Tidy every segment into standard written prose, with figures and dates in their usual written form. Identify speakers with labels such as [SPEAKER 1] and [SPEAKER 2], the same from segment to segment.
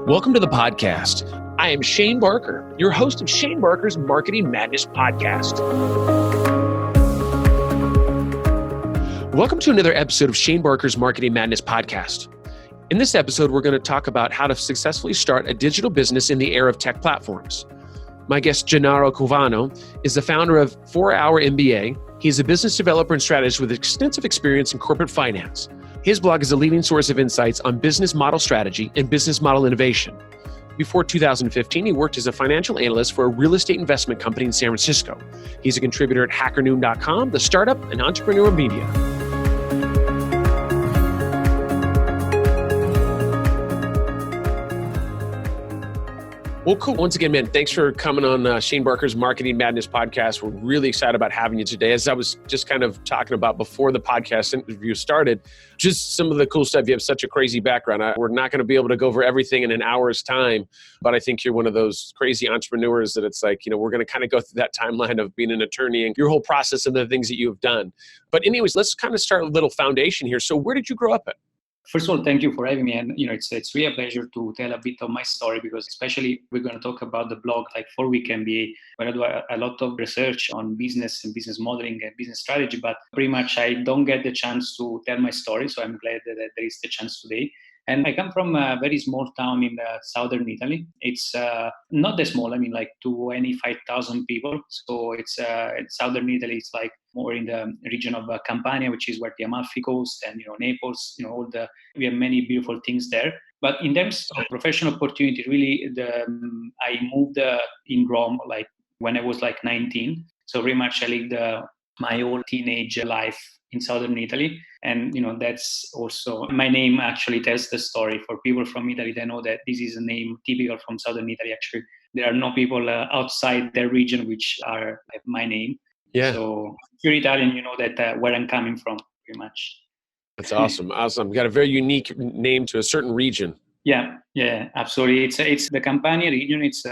[SPEAKER 1] Welcome to the podcast. I am Shane Barker, your host of Shane Barker's Marketing Madness Podcast. Welcome to another episode of Shane Barker's Marketing Madness Podcast. In this episode, we're going to talk about how to successfully start a digital business in the era of tech platforms. My guest, Gennaro Cuofano, is the founder of 4MBA. He's a business developer and strategist with extensive experience in corporate finance. His blog is a leading source of insights on business model strategy and business model innovation. Before 2015, he worked as a financial analyst for a real estate investment company in San Francisco. He's a contributor at hackernoon.com, the startup and entrepreneur media. Well, cool. Once again, man, thanks for coming on Shane Barker's Marketing Madness Podcast. We're really excited about having you today. As I was just kind of talking about before the podcast interview started, just some of the cool stuff. You have such a crazy background. We're not going to be able to go over everything in an hour's time, but I think you're one of those crazy entrepreneurs that it's like, we're going to kind of go through that timeline of being an attorney and your whole process and the things that you have done. But anyways, let's kind of start a little foundation here. So where did you grow up at?
[SPEAKER 2] First of all, thank you for having me. And, it's really a pleasure to tell a bit of my story because especially we're going to talk about the blog like 4weekMBA, where I do a lot of research on business and business modeling and business strategy, but pretty much I don't get the chance to tell my story. So I'm glad that there is the chance today. And I come from a very small town in southern Italy. It's not that small, like 25,000 people. So it's in southern Italy, it's like more in the region of Campania, which is where the Amalfi Coast and, Naples, we have many beautiful things there. But in terms of professional opportunity, really, I moved in Rome, when I was 19. So pretty much I lived my whole teenage life in southern Italy. And, that's also, my name actually tells the story. For people from Italy, they know that this is a name typical from southern Italy. Actually, there are no people outside their region which have my name.
[SPEAKER 1] Yeah.
[SPEAKER 2] So if you're Italian, you know that where I'm coming from, pretty much.
[SPEAKER 1] That's awesome. Awesome. Got a very unique name to a certain region.
[SPEAKER 2] Yeah, absolutely. It's the Campania region. It's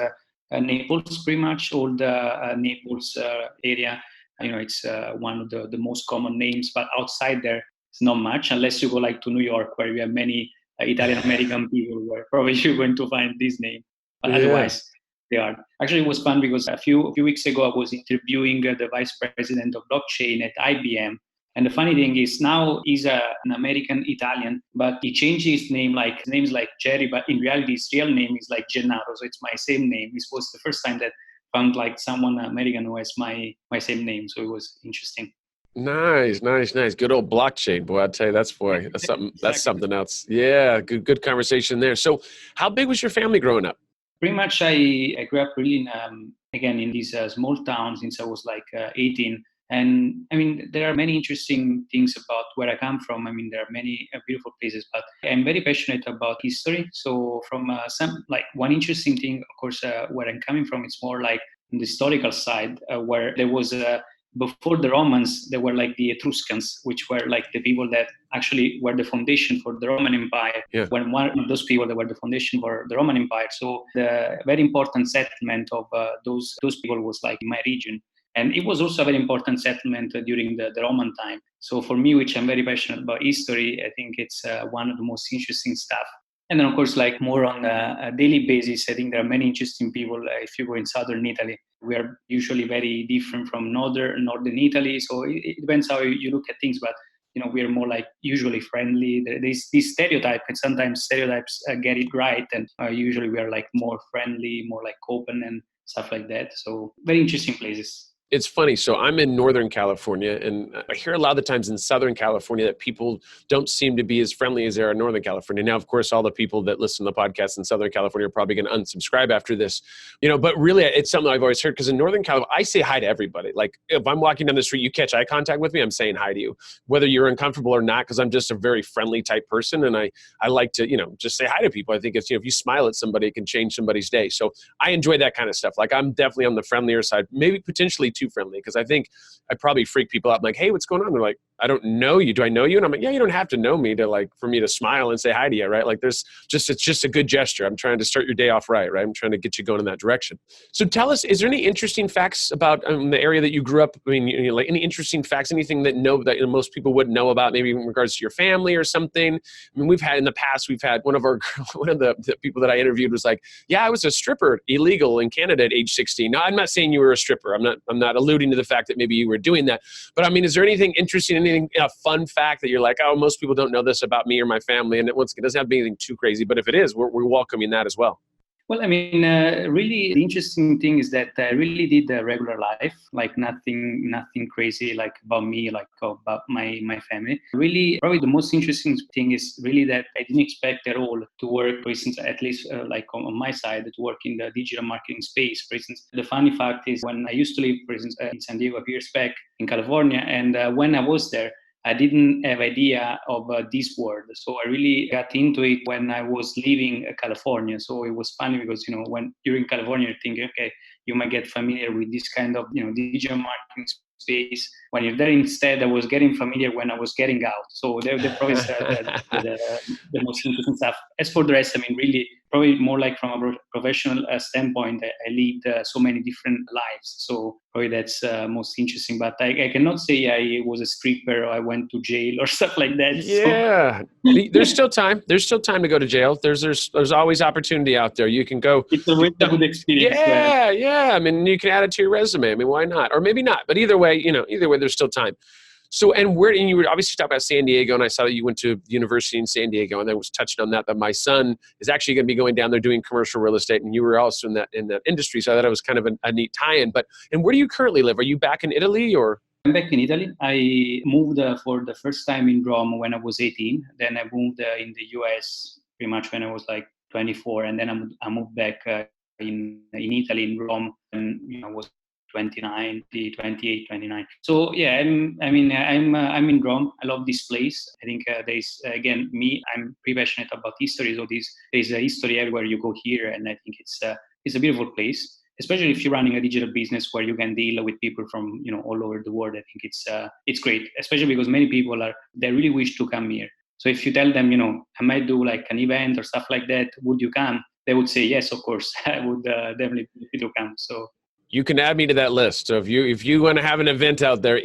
[SPEAKER 2] Naples, pretty much, all the Naples area. It's one of the most common names, but outside there, it's not much, unless you go to New York, where we have many Italian-American people, where probably you're going to find this name. But otherwise, they are. Actually, it was fun because a few weeks ago, I was interviewing the vice president of blockchain at IBM. And the funny thing is now he's an American Italian, but he changed his name, his name is Jerry, but in reality, his real name is Gennaro. So it's my same name. This was the first time that found someone American who has my same name. So it was interesting.
[SPEAKER 1] Nice. Good old blockchain, boy. I tell you, that's something. That's something else. Yeah, good conversation there. So, how big was your family growing up?
[SPEAKER 2] Pretty much, I grew up really in these small towns since I was 18. And there are many interesting things about where I come from. There are many beautiful places, but I'm very passionate about history. So from one interesting thing, of course, where I'm coming from, it's more the historical side, where there was before the Romans, there were the Etruscans, which were the people that actually were the foundation for the Roman Empire.
[SPEAKER 1] Yeah.
[SPEAKER 2] When one of those people that were the foundation for the Roman Empire. So the very important settlement of those people was in my region. And it was also a very important settlement during the Roman time. So for me, which I'm very passionate about history, I think it's one of the most interesting stuff. And then, of course, more on a daily basis, I think there are many interesting people. If you go in southern Italy, we are usually very different from northern Italy. So it depends how you look at things. But, we are more usually friendly. There's this stereotype, and sometimes stereotypes get it right. And usually we are more friendly, more open and stuff like that. So very interesting places.
[SPEAKER 1] It's funny. So I'm in Northern California, and I hear a lot of the times in Southern California that people don't seem to be as friendly as they are in Northern California. Now, of course, all the people that listen to the podcast in Southern California are probably going to unsubscribe after this, but really it's something I've always heard because in Northern California, I say hi to everybody. If I'm walking down the street, you catch eye contact with me, I'm saying hi to you, whether you're uncomfortable or not, because I'm just a very friendly type person. And I like to, just say hi to people. I think it's, if you smile at somebody, it can change somebody's day. So I enjoy that kind of stuff. I'm definitely on the friendlier side, maybe potentially too friendly, because I think I probably freak people out. I'm like, hey, what's going on? They're like, I don't know you. Do I know you? And I'm like, yeah, you don't have to know me to like, for me to smile and say hi to you, right? Like it's just a good gesture. I'm trying to start your day off right? I'm trying to get you going in that direction. So tell us, is there any interesting facts about the area that you grew up? I mean, like any interesting facts, anything that most people wouldn't know about, maybe in regards to your family or something? I mean, in the past, we've had one of the people that I interviewed was like, yeah, I was a stripper illegal in Canada at age 16. Now, I'm not saying you were a stripper. I'm not alluding to the fact that maybe you were doing that. But I mean, is there anything interesting, anything, a fun fact that you're like, oh, most people don't know this about me or my family? And it doesn't have to be anything too crazy, but if it is, we're welcoming that as well.
[SPEAKER 2] Well, I mean, really, the interesting thing is that I really did a regular life, like nothing crazy, like about me, like about my family. Really, probably the most interesting thing is really that I didn't expect at all to work, for instance, at least like on my side, to work in the digital marketing space. For instance, the funny fact is when I used to live, for instance, in San Diego, a few years back in California, and when I was there, I didn't have idea of this word. So I really got into it when I was leaving California. So it was funny because, when you're in California, you're thinking, okay, you might get familiar with this kind of, digital marketing space. When you're there, instead, I was getting familiar when I was getting out. So they're probably the most interesting stuff. As for the rest, I mean, really, probably more like from a professional standpoint, I lead so many different lives. So probably that's most interesting. But I cannot say I was a stripper or I went to jail or stuff like that.
[SPEAKER 1] Yeah, so. There's still time. There's still time to go to jail. There's always opportunity out there. You can go.
[SPEAKER 2] It's always a good experience.
[SPEAKER 1] Yeah. I mean, you can add it to your resume. I mean, why not? Or maybe not. But either way, there's still time. So, and you were obviously talking about San Diego, and I saw that you went to university in San Diego, and I was touching on that my son is actually going to be going down there doing commercial real estate, and you were also in that industry. So I thought it was kind of a neat tie-in. And where do you currently live? Are you back in Italy or?
[SPEAKER 2] I'm back in Italy. I moved for the first time in Rome when I was 18. Then I moved in the US pretty much when I was like 24, and then I moved back in Italy, in Rome, and I was 29, 28, 29. So yeah, I'm in Rome. I love this place. I think there's, again, I'm pretty passionate about history. So there's a history everywhere you go here. And I think it's a beautiful place, especially if you're running a digital business where you can deal with people from, all over the world. I think it's great, especially because many people they really wish to come here. So if you tell them, I might do like an event or stuff like that, would you come? They would say, yes, of course, I would definitely be happy to come. So
[SPEAKER 1] you can add me to that list. So if you want to have an event out there,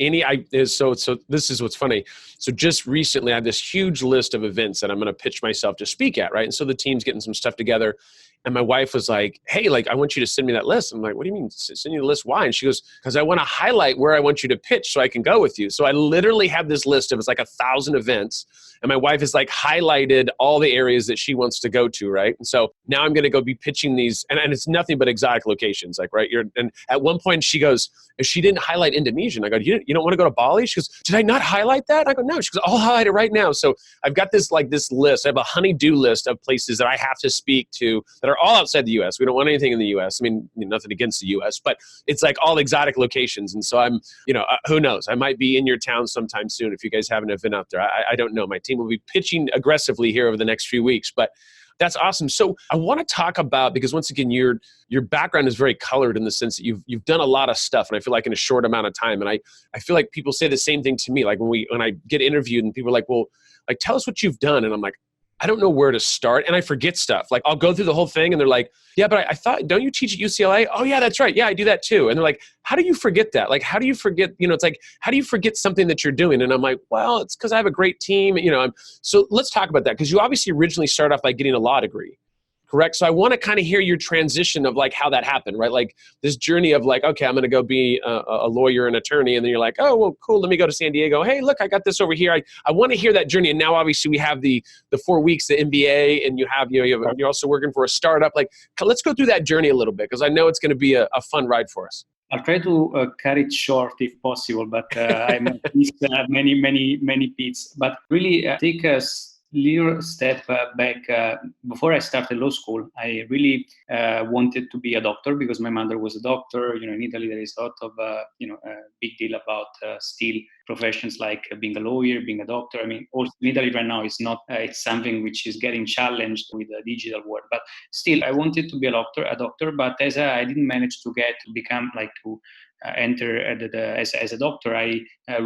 [SPEAKER 1] so this is what's funny. So just recently I have this huge list of events that I'm going to pitch myself to speak at, right? And so the team's getting some stuff together. And my wife was like, hey, like, I want you to send me that list. I'm like, what do you mean send you the list? Why? And she goes, because I want to highlight where I want you to pitch so I can go with you. So I literally have this list of, it's like 1,000 events. And my wife has like highlighted all the areas that she wants to go to, right? And so now I'm going to go be pitching these, and it's nothing but exotic locations, like, right? And at one point she goes, if she didn't highlight Indonesia, and I go, you don't want to go to Bali? She goes, did I not highlight that? I go, no. She goes, I'll highlight it right now. So I've got this list. I have a honey-do list of places that I have to speak to that are all outside the U.S. We don't want anything in the U.S. I mean, nothing against the U.S., but it's like all exotic locations. And so I'm, who knows? I might be in your town sometime soon if you guys have an event out there. I don't know. My team will be pitching aggressively here over the next few weeks, but that's awesome. So I want to talk about, because once again, your background is very colored in the sense that you've done a lot of stuff, and I feel like in a short amount of time. And I feel like people say the same thing to me. Like when I get interviewed and people are like, well, like, tell us what you've done. And I'm like, I don't know where to start, and I forget stuff. Like I'll go through the whole thing and they're like, yeah, but I thought, don't you teach at UCLA? Oh yeah, that's right. Yeah, I do that too. And they're like, how do you forget that? Like, how do you forget, it's like, how do you forget something that you're doing? And I'm like, well, it's because I have a great team. So let's talk about that. Because you obviously originally started off by getting a law degree. Correct. So I want to kind of hear your transition of like how that happened, right? Like this journey of like, okay, I'm going to go be a lawyer and attorney. And then you're like, oh, well, cool. Let me go to San Diego. Hey, look, I got this over here. I want to hear that journey. And now obviously we have the 4 weeks, the MBA, and you're also working for a startup. Like, let's go through that journey a little bit, because I know it's going to be a fun ride for us.
[SPEAKER 2] I'll try to cut it short if possible, but I might miss many bits. But really take us little step back. Before I started law school, I really wanted to be a doctor because my mother was a doctor. In Italy there is a lot of big deal about still professions like being a lawyer, being a doctor. I mean, also in Italy right now, it's not, it's something which is getting challenged with the digital world. But still, I wanted to be a doctor. But as I didn't manage to become like to enter as a doctor, I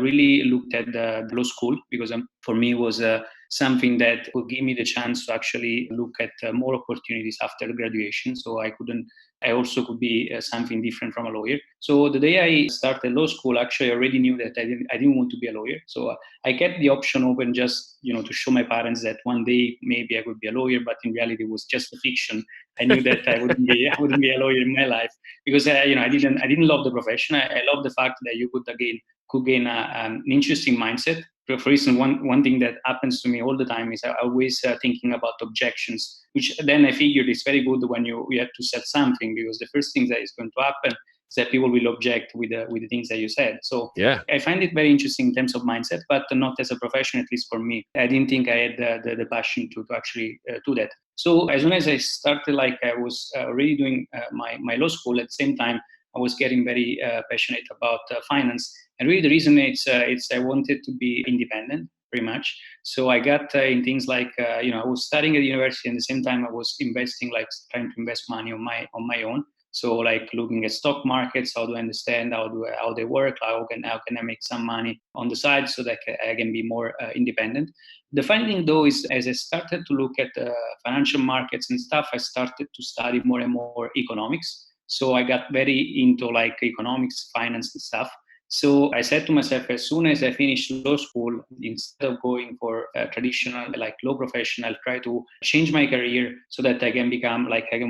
[SPEAKER 2] really looked at the law school because for me it was something that would give me the chance to actually look at more opportunities after graduation. So I also could be something different from a lawyer. So the day I started law school, actually, I already knew that I didn't want to be a lawyer. So I kept the option open just, to show my parents that one day maybe I would be a lawyer, but in reality it was just a fiction. I knew that I wouldn't be a lawyer in my life because I didn't love the profession. I love the fact that you could gain an interesting mindset. For instance, one thing that happens to me all the time is I always thinking about objections, which then I figured is very good when you have to set something, because the first thing that is going to happen is that people will object with the things that you said. So
[SPEAKER 1] Yeah.
[SPEAKER 2] I find it very interesting in terms of mindset, but not as a profession, at least for me. I didn't think I had the passion to actually do that. So as soon as I started, like I was already doing my law school, at the same time, I was getting very passionate about finance. And really, the reason it's I wanted to be independent, pretty much. So I got in things like I was studying at the university, and at the same time I was investing, like trying to invest money on my own. So like looking at stock markets, how do I understand how they work, how can I make some money on the side so that I can be more independent. The funny thing though is, as I started to look at financial markets and stuff, I started to study more and more economics. So I got very into like economics, finance and stuff. So I said to myself, as soon as I finish law school, instead of going for a traditional like law profession, I'll try to change my career so that I can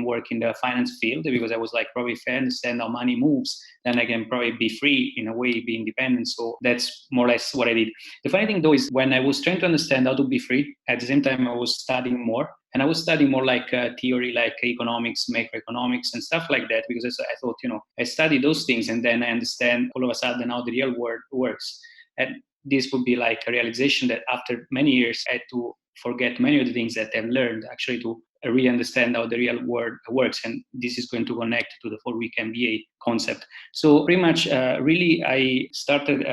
[SPEAKER 2] work in the finance field, because I was like, probably if I understand how money moves, then I can probably be free in a way, be independent. So that's more or less what I did. The funny thing though is when I was trying to understand how to be free, at the same time I was studying more. And I was studying more like theory, like economics, macroeconomics, and stuff like that, because I thought, I study those things and then I understand all of a sudden how the real world works. And this would be like a realization that after many years, I had to forget many of the things that I've learned actually to really understand how the real world works. And this is going to connect to the 4-week MBA concept. So pretty much, really, I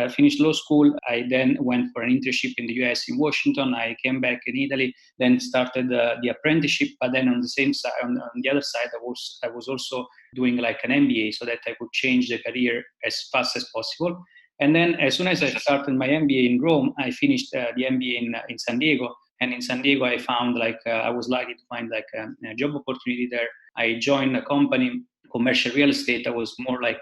[SPEAKER 2] finished law school. I then went for an internship in the US in Washington. I came back in Italy, then started the apprenticeship. But then on the same side, on the other side, I was also doing like an MBA so that I could change the career as fast as possible. And then as soon as I started my MBA in Rome, I finished the MBA in San Diego. And in San Diego, I found I was lucky to find like a job opportunity there. I joined a company, commercial real estate. That was more like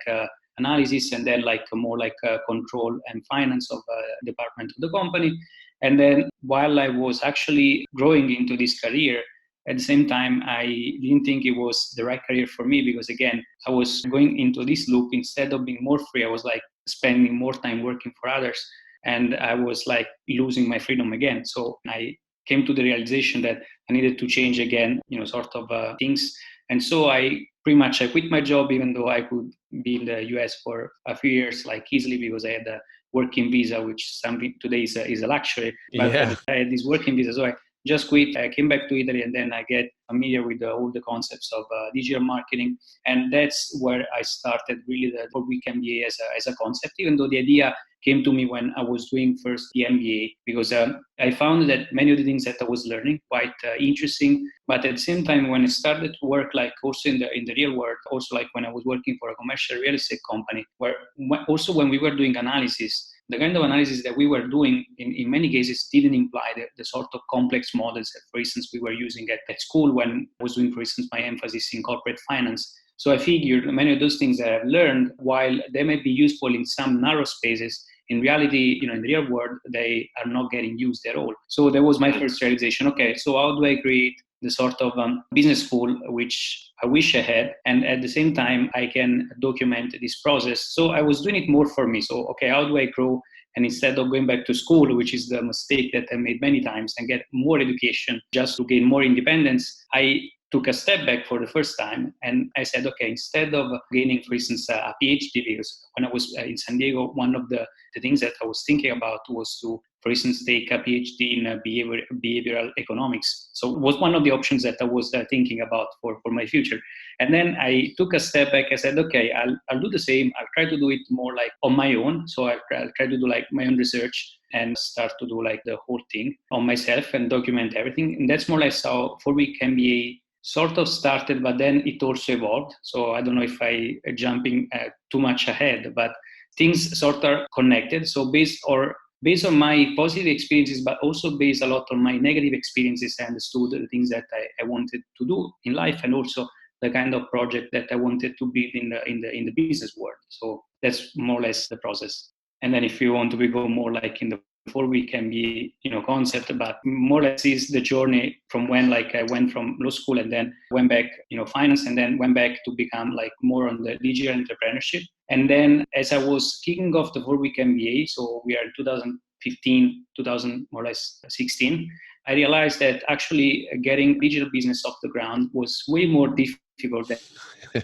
[SPEAKER 2] analysis, and then like more like control and finance of department of the company. And then while I was actually growing into this career, at the same time, I didn't think it was the right career for me, because again, I was going into this loop. Instead of being more free, I was like spending more time working for others, and I was like losing my freedom again. So I came to the realization that I needed to change again, sort of things. And so I quit my job, even though I could be in the US for a few years, like easily, because I had a working visa, which something today is a luxury. But
[SPEAKER 1] Yeah.
[SPEAKER 2] I had this working visa, so I just quit. I came back to Italy, and then I get familiar with all the concepts of digital marketing, and that's where I started really the 4-week MBA as a concept. Even though the idea came to me when I was doing first the MBA, because I found that many of the things that I was learning quite interesting. But at the same time, when I started to work like also in the real world, also like when I was working for a commercial real estate company, where also when we were doing analysis, the kind of analysis that we were doing in many cases didn't imply the sort of complex models that, for instance, we were using at school when I was doing, for instance, my emphasis in corporate finance. So I figured many of those things that I've learned, while they may be useful in some narrow spaces, in reality, in the real world, they are not getting used at all. So that was my first realization. Okay, so how do I create the sort of business school which I wish I had, and at the same time I can document this process? So I was doing it more for me. So okay, how do I grow? And instead of going back to school, which is the mistake that I made many times, and get more education just to gain more independence, I took a step back for the first time, and I said, okay, instead of gaining, for instance, a PhD, because when I was in San Diego, one of the things that I was thinking about was to, for instance, take a PhD in behavioral economics. So it was one of the options that I was thinking about for my future. And then I took a step back. I said, okay, I'll do the same. I'll try to do it more like on my own. So I'll try to do like my own research and start to do like the whole thing on myself and document everything. And that's more or less how 4-Week MBA sort of started, but then it also evolved. So I don't know if I jumping too much ahead, but things sort of connected. So based on my positive experiences, but also based a lot on my negative experiences, I understood the things that I wanted to do in life, and also the kind of project that I wanted to build in the business world. So that's more or less the process. And then if you want to go more like in the 4-Week MBA, concept, but more or less is the journey from when like I went from law school and then went back, finance, and then went back to become like more on the digital entrepreneurship. And then as I was kicking off the 4-Week MBA, so we are in 2015, 2000 more or less 16, I realized that actually getting digital business off the ground was way more difficult than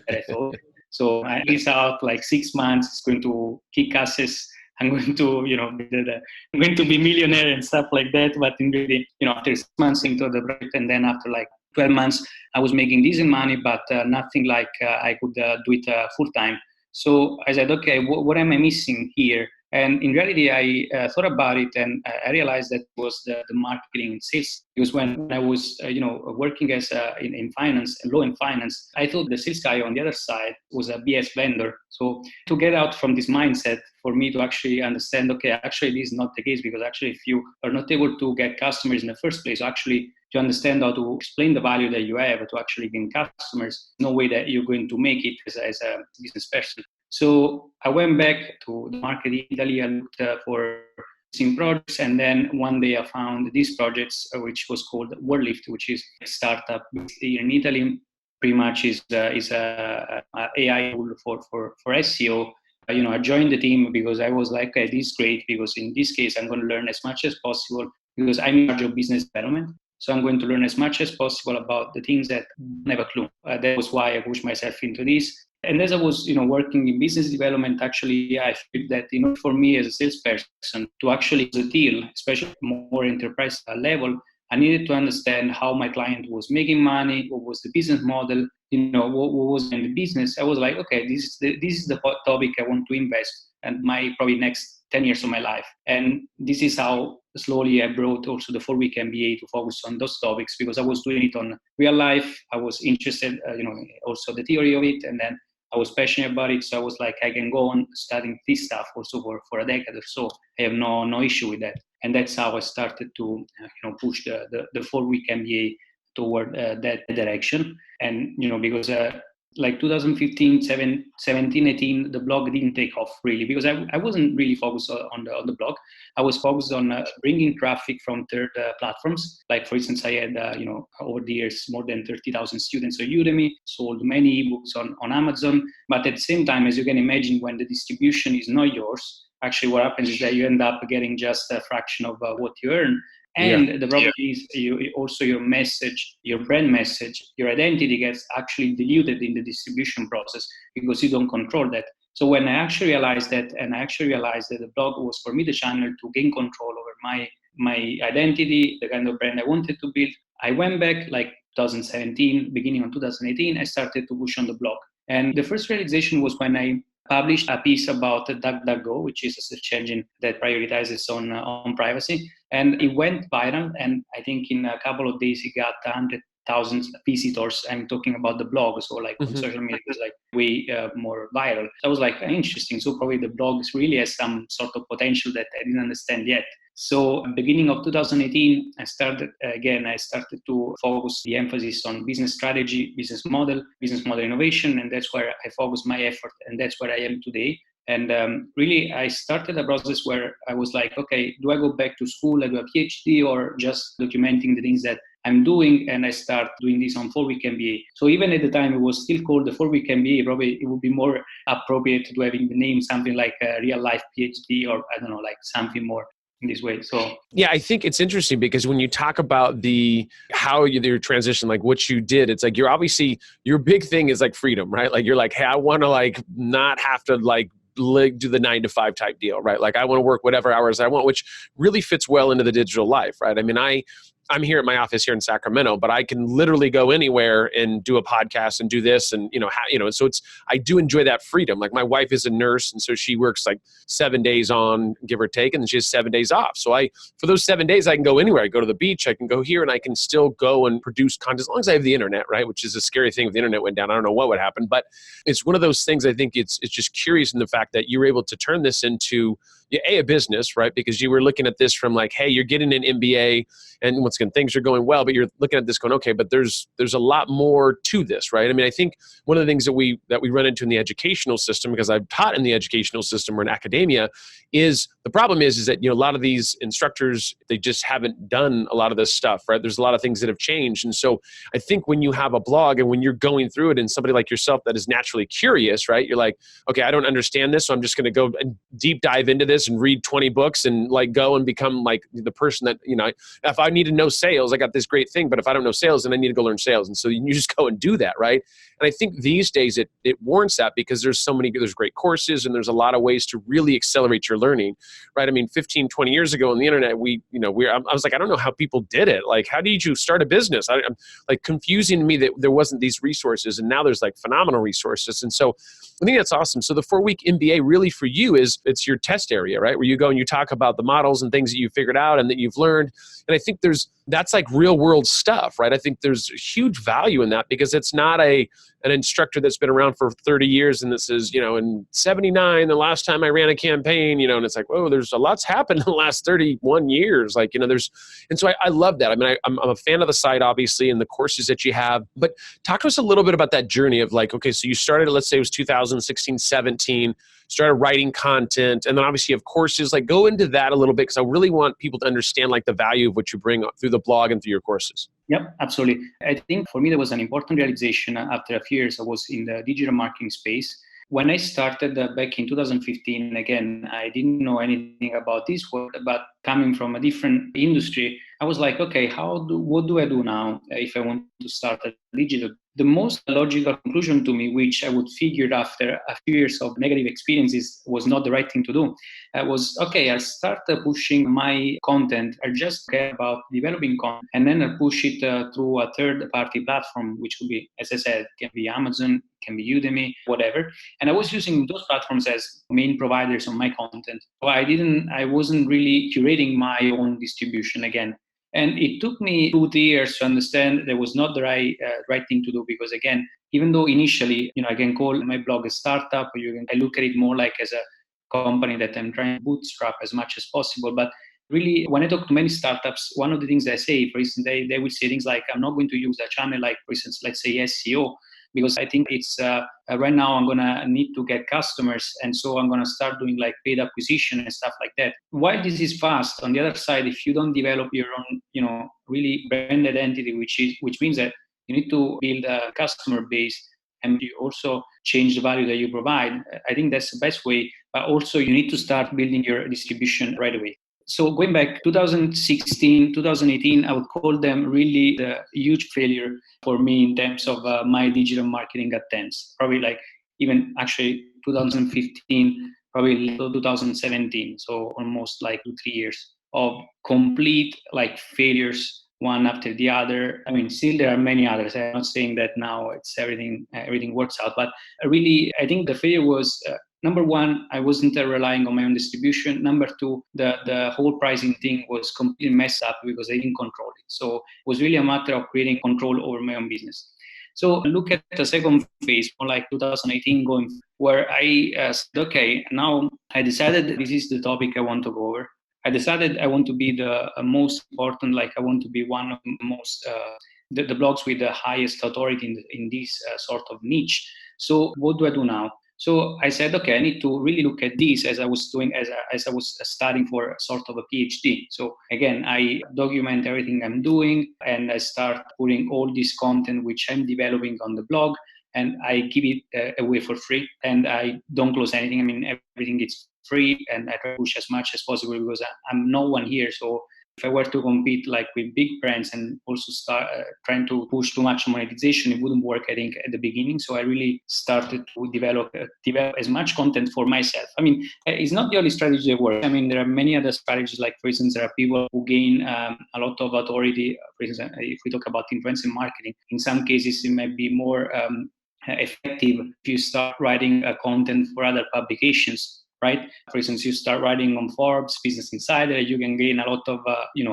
[SPEAKER 2] I thought. So I reached out like 6 months, it's going to kick asses. I'm going to, I'm going to be millionaire and stuff like that. But in really, after 6 months into the project, and then after like 12 months, I was making decent money, but nothing like I could do it full time. So I said, okay, what am I missing here? And in reality, I thought about it, and I realized that was the marketing and sales. Because when I was, working as in finance, law and finance, I thought the sales guy on the other side was a BS vendor. So to get out from this mindset, for me to actually understand, okay, actually this is not the case, because actually if you are not able to get customers in the first place, actually to understand how to explain the value that you have to actually gain customers, no way that you're going to make it as a business person. So I went back to the market in Italy. I looked for some projects, and then one day I found these projects, which was called WordLift, which is a startup here in Italy. Pretty much is a AI tool for SEO. I joined the team because I was like, okay, this is great, because in this case I'm going to learn as much as possible, because I'm in charge of business development. So I'm going to learn as much as possible about the things that I have a clue. That was why I pushed myself into this. And as I was, working in business development, actually, I feel that, for me as a salesperson to actually close a deal, especially more enterprise level, I needed to understand how my client was making money, what was the business model, what was in the business. I was like, okay, this is the topic I want to invest and my probably next 10 years of my life. And this is how slowly I brought also the 4-Week MBA to focus on those topics, because I was doing it on real life. I was interested, also the theory of it, and then I was passionate about it. So I was like, I can go on studying this stuff also for a decade or so. I have no issue with that. And that's how I started to push the 4-Week MBA toward that direction. And because like 2015, 17, 18, the blog didn't take off really, because I wasn't really focused on the blog. I was focused on bringing traffic from third platforms. Like, for instance, I had, over the years, more than 30,000 students on Udemy, sold many ebooks on Amazon. But at the same time, as you can imagine, when the distribution is not yours, actually what happens is that you end up getting just a fraction of what you earn. And the problem is also your message, your brand message, your identity gets actually diluted in the distribution process because you don't control that. So when I actually realized that, and I actually realized that the blog was for me the channel to gain control over my identity, the kind of brand I wanted to build, I went back like 2017, beginning of 2018, I started to push on the blog. And the first realization was when I published a piece about DuckDuckGo, which is a search engine that prioritizes on privacy. And it went viral. And I think in a couple of days, it got 100,000 visitors. I'm talking about the blog. So like on social media, it was like way more viral. So I was like, interesting. So probably the blog really has some sort of potential that I didn't understand yet. So beginning of 2018, I started to focus the emphasis on business strategy, business model innovation. And that's where I focus my effort. And that's where I am today. And really, I started a process where I was like, okay, do I go back to school, I do a PhD, or just documenting the things that I'm doing? And I start doing this on 4-Week MBA. So even at the time, it was still called the 4-Week MBA. Probably it would be more appropriate to have in the name something like a real life PhD, or I don't know, like something more in this way. So
[SPEAKER 1] yeah, I think it's interesting because when you talk about how your transition, like what you did, it's like your big thing is like freedom, right? Like you're like, hey, I want to like not have to like do the 9-to-5 type deal, right? Like I want to work whatever hours I want, which really fits well into the digital life, right? I mean, I'm here at my office here in Sacramento, but I can literally go anywhere and do a podcast and do this. And, so I do enjoy that freedom. Like my wife is a nurse. And so she works like 7 days on, give or take, and then she has 7 days off. So for those 7 days, I can go anywhere. I go to the beach, I can go here, and I can still go and produce content as long as I have the internet, right? Which is a scary thing. If the internet went down, I don't know what would happen, but it's one of those things. I think it's just curious in the fact that you were able to turn this into a business, right? Because you were looking at this from like, hey, you're getting an MBA, and once again, things are going well, but you're looking at this going, okay, but there's a lot more to this, right? I mean, I think one of the things that we run into in the educational system, because I've taught in the educational system or in academia, is the problem is that a lot of these instructors, they just haven't done a lot of this stuff, right? There's a lot of things that have changed, and so I think when you have a blog and when you're going through it, and somebody like yourself that is naturally curious, right? You're like, okay, I don't understand this, so I'm just going to go and deep dive into this and read 20 books and like go and become like the person that, if I need to know sales, I got this great thing, but if I don't know sales, then I need to go learn sales. And so you just go and do that, right? And I think these days it warrants that, because there's great courses and there's a lot of ways to really accelerate your learning, right? I mean, 15, 20 years ago on the internet, I was like, I don't know how people did it. Like, how did you start a business? I'm like confusing to me that there wasn't these resources, and now there's like phenomenal resources. And so I think that's awesome. So the 4-week MBA really for you it's your test area, right? Where you go and you talk about the models and things that you figured out and that you've learned. And I think that's like real world stuff, right? I think there's huge value in that, because it's not an instructor that's been around for 30 years and this is, in 79, the last time I ran a campaign, and it's like, whoa, there's a lot's happened in the last 31 years. Like, and so I love that. I mean, I'm a fan of the site, obviously, and the courses that you have, but talk to us a little bit about that journey of like, okay, so you started, let's say it was 2016, 17, started writing content, and then obviously you have courses. Like, go into that a little bit, because I really want people to understand like the value of what you bring through the blog and through your courses.
[SPEAKER 2] Yep, absolutely. I think for me, there was an important realization after a few years. I was in the digital marketing space. When I started back in 2015, again, I didn't know anything about this world, but coming from a different industry, I was like, okay, what do I do now if I want to start a digital? The most logical conclusion to me, which I would figure after a few years of negative experiences was not the right thing to do, was, okay, I'll start pushing my content. I just care about developing content, and then I'll push it through a third-party platform, which could be, as I said, can be Amazon, can be Udemy, whatever. And I was using those platforms as main providers of my content. So I wasn't really curating my own distribution again. And it took me 2 years to understand that was not the right thing to do, because again, even though initially, I can call my blog a startup, I look at it more like as a company that I'm trying to bootstrap as much as possible. But really, when I talk to many startups, one of the things I say, for instance, they will say things like, I'm not going to use a channel like, for instance, let's say SEO, because I think it's right now I'm going to need to get customers. And so I'm going to start doing like paid acquisition and stuff like that. While this is fast, on the other side, if you don't develop your own, really brand identity, which means that you need to build a customer base and you also change the value that you provide. I think that's the best way. But also you need to start building your distribution right away. So going back 2016, 2018, I would call them really the huge failure for me in terms of my digital marketing attempts. Probably like even actually 2015, probably 2017. So almost like 2-3 years of complete like failures, one after the other. I mean, still there are many others. I'm not saying that now it's everything works out, but really, I think the failure was number one, I wasn't relying on my own distribution. Number two, the whole pricing thing was completely messed up because I didn't control it. So it was really a matter of creating control over my own business. So look at the second phase, more like 2018 going, where I said, okay, now I decided this is the topic I want to go over. I decided I want to be the most important, like I want to be one of the most, the blogs with the highest authority in this sort of niche. So what do I do now? So I said, okay, I need to really look at this as I was doing, as I was studying for sort of a PhD. So again, I document everything I'm doing and I start putting all this content which I'm developing on the blog and I give it away for free and I don't close anything. I mean, everything is free and I try to push as much as possible because I'm no one here. So if I were to compete like with big brands and also start trying to push too much monetization, it wouldn't work, I think, at the beginning. So I really started to develop as much content for myself. I mean, it's not the only strategy that works. I mean, there are many other strategies. Like, for instance, there are people who gain a lot of authority. For instance, if we talk about influencer marketing, in some cases it might be more effective if you start writing content for other publications, right? For instance, you start writing on Forbes, Business Insider, you can gain a lot of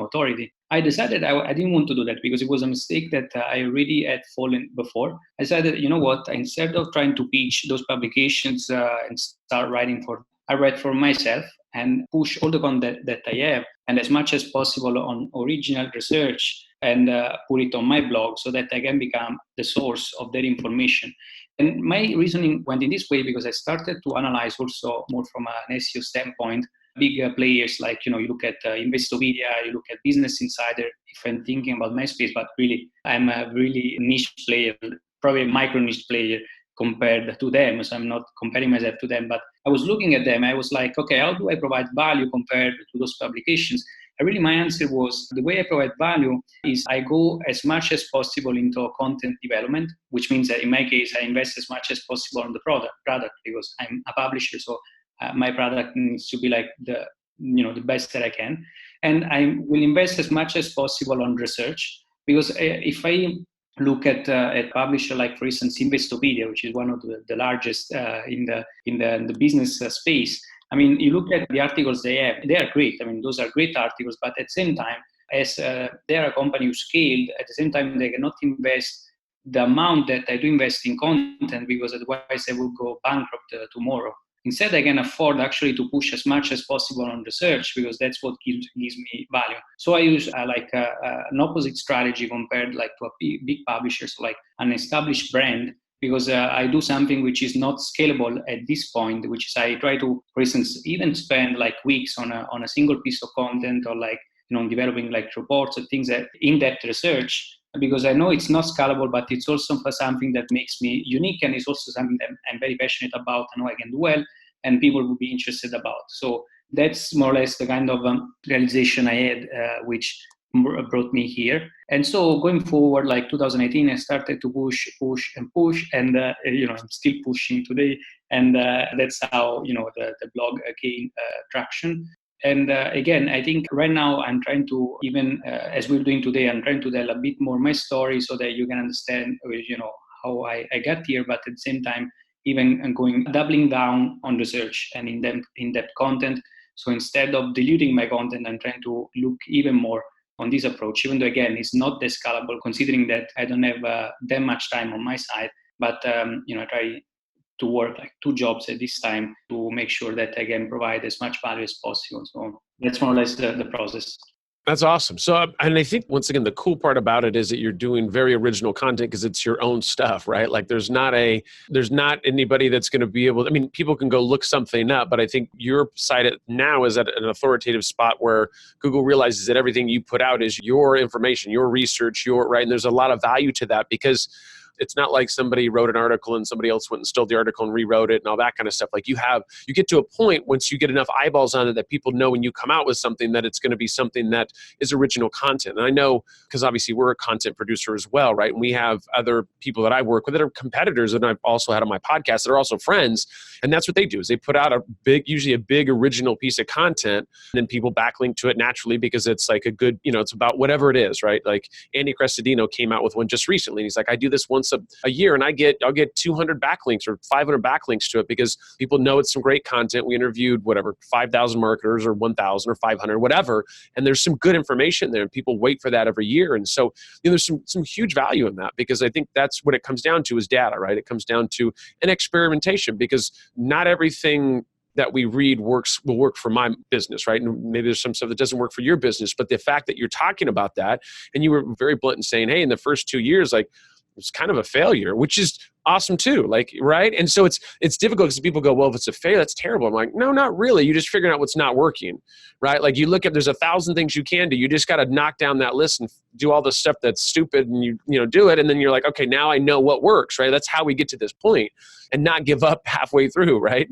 [SPEAKER 2] authority. I decided I didn't want to do that because it was a mistake that I already had fallen before. I decided, you know what, instead of trying to pitch those publications and start writing I write for myself and push all the content that I have, and as much as possible on original research, and put it on my blog so that I can become the source of that information. And my reasoning went in this way because I started to analyze also more from an SEO standpoint, big players like, you look at Investopedia, you look at Business Insider, if I'm thinking about my space, but really I'm a really niche player, probably a micro niche player compared to them. So I'm not comparing myself to them, but I was looking at them. I was like, okay, how do I provide value compared to those publications? And really my answer was, the way I provide value is I go as much as possible into content development, which means that in my case, I invest as much as possible on the product because I'm a publisher. So my product needs to be like the best that I can. And I will invest as much as possible on research, because if I look at a publisher like, for instance, Investopedia, which is one of the largest in the business space. I mean, you look at the articles they have, they are great. I mean, those are great articles, but at the same time, as they are a company who scaled, at the same time, they cannot invest the amount that I do invest in content, because otherwise I will go bankrupt tomorrow. Instead, I can afford actually to push as much as possible on research, because that's what gives me value. So I use an opposite strategy compared like to a big publisher, so like an established brand, because I do something which is not scalable at this point, which is I try to, for instance, even spend like weeks on a single piece of content, or like, developing like reports or things that in-depth research, because I know it's not scalable, but it's also something that makes me unique, and it's also something that I'm very passionate about. I know I can do well, and people will be interested about. So that's more or less the kind of realization I had, which brought me here. And so going forward, like 2018, I started to push, and I'm still pushing today. And that's how the blog gained traction. And again, I think right now I'm trying to, even as we're doing today, I'm trying to tell a bit more my story so that you can understand, how I got here. But at the same time, even doubling down on research and in-depth content. So instead of diluting my content, I'm trying to look even more on this approach, even though, again, it's not that scalable, considering that I don't have that much time on my side. But, I try to work like 2 jobs at this time to make sure that I can provide as much value as possible. So that's more or less the process.
[SPEAKER 1] That's awesome. So, and I think once again, the cool part about it is that you're doing very original content because it's your own stuff, right? Like there's not anybody that's going to be able, people can go look something up, but I think your site now is at an authoritative spot where Google realizes that everything you put out is your information, your research, right? And there's a lot of value to that, because it's not like somebody wrote an article and somebody else went and stole the article and rewrote it and all that kind of stuff. Like you get to a point once you get enough eyeballs on it that people know when you come out with something that it's going to be something that is original content. And I know, because obviously we're a content producer as well, right? And we have other people that I work with that are competitors that I've also had on my podcast that are also friends. And that's what they do, is they put out usually a big original piece of content, and then people backlink to it naturally because it's like a good, it's about whatever it is, right? Like Andy Crestodino came out with one just recently. And he's like, I do this once a year, and I'll get 200 backlinks or 500 backlinks to it because people know it's some great content. We interviewed 5,000 marketers or 1,000 or 500, whatever, and there's some good information there, and people wait for that every year. And so there's some huge value in that, because I think that's what it comes down to, is data, right? It comes down to an experimentation, because not everything that we read will work for my business, right? And maybe there's some stuff that doesn't work for your business, but the fact that you're talking about that, and you were very blunt in saying, hey, in the first 2 years, like, it's kind of a failure, which is awesome too, like, right? And so it's difficult because people go, well, if it's a failure, that's terrible. I'm like, no, not really. You're just figuring out what's not working, right? Like you look at, there's 1,000 things you can do. You just got to knock down that list and do all the stuff that's stupid and you do it. And then you're like, okay, now I know what works, right? That's how we get to this point and not give up halfway through, right?